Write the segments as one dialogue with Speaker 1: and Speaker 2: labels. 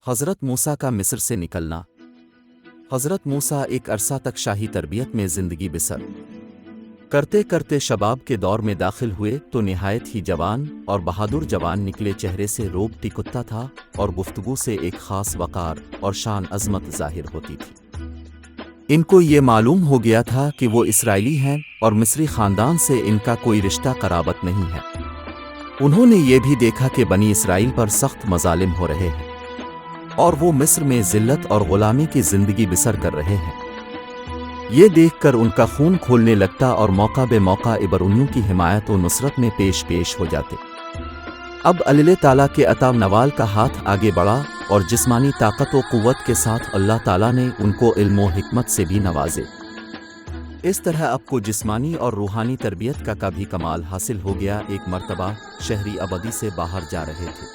Speaker 1: حضرت موسیٰ کا مصر سے نکلنا۔ حضرت موسیٰ ایک عرصہ تک شاہی تربیت میں زندگی بسر کرتے کرتے شباب کے دور میں داخل ہوئے تو نہایت ہی جوان اور بہادر جوان نکلے، چہرے سے روب ٹکتا تھا اور گفتگو سے ایک خاص وقار اور شان عظمت ظاہر ہوتی تھی۔ ان کو یہ معلوم ہو گیا تھا کہ وہ اسرائیلی ہیں اور مصری خاندان سے ان کا کوئی رشتہ قرابت نہیں ہے۔ انہوں نے یہ بھی دیکھا کہ بنی اسرائیل پر سخت مظالم ہو رہے ہیں اور وہ مصر میں ذلت اور غلامی کی زندگی بسر کر رہے ہیں۔ یہ دیکھ کر ان کا خون کھولنے لگتا اور موقع بے موقع عبرانیوں کی حمایت و نصرت میں پیش ہو جاتے۔ اب اللہ تعالیٰ کے عطا نوال کا ہاتھ آگے بڑھا اور جسمانی طاقت و قوت کے ساتھ اللہ تعالیٰ نے ان کو علم و حکمت سے بھی نوازے۔ اس طرح اب کو جسمانی اور روحانی تربیت کا بھی کمال حاصل ہو گیا۔ ایک مرتبہ شہری آبادی سے باہر جا رہے تھے،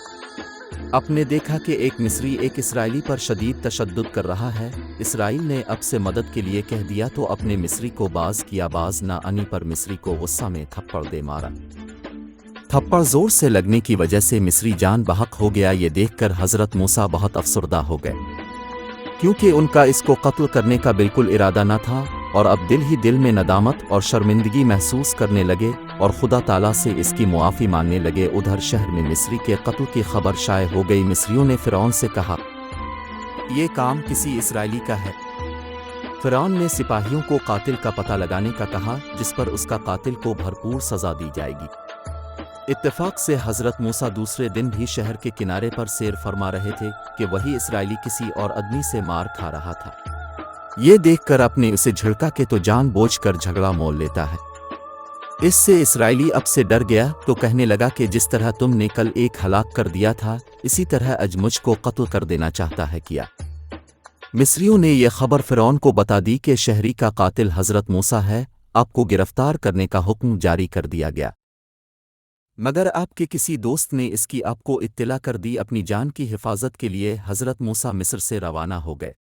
Speaker 1: آپ نے دیکھا کہ ایک مصری ایک اسرائیلی پر شدید تشدد کر رہا ہے۔ اسرائیل نے اب سے مدد کے لیے کہہ دیا تو اپنے مصری کو باز کیا، باز نہ آنی پر مصری کو غصہ میں تھپڑ دے مارا۔ تھپڑ زور سے لگنے کی وجہ سے مصری جان بحق ہو گیا۔ یہ دیکھ کر حضرت موسیٰ بہت افسردہ ہو گئے، کیونکہ ان کا اس کو قتل کرنے کا بالکل ارادہ نہ تھا، اور اب دل ہی دل میں ندامت اور شرمندگی محسوس کرنے لگے اور خدا تعالیٰ سے اس کی معافی مانگنے لگے۔ ادھر شہر میں مصری کے قتل کی خبر شائع ہو گئی۔ مصریوں نے فرعون سے کہا، یہ کام کسی اسرائیلی کا ہے۔ فرعون نے سپاہیوں کو قاتل کا پتہ لگانے کا کہا، جس پر اس کا قاتل کو بھرپور سزا دی جائے گی۔ اتفاق سے حضرت موسیٰ دوسرے دن بھی شہر کے کنارے پر سیر فرما رہے تھے کہ وہی اسرائیلی کسی اور آدمی سے مار کھا رہا تھا۔ یہ دیکھ کر اپنے اسے جھڑکا کہ تو جان بوجھ کر جھگڑا مول لیتا ہے۔ اس سے اسرائیلی اب سے ڈر گیا تو کہنے لگا کہ جس طرح تم نے کل ایک ہلاک کر دیا تھا، اسی طرح آج مجھ کو قتل کر دینا چاہتا ہے کیا۔ مصریوں نے یہ خبر فرعون کو بتا دی کہ شہری کا قاتل حضرت موسیٰ ہے، آپ کو گرفتار کرنے کا حکم جاری کر دیا گیا۔ مگر آپ کے کسی دوست نے اس کی آپ کو اطلاع کر دی۔ اپنی جان کی حفاظت کے لیے حضرت موسیٰ مصر سے روانہ ہو گئے۔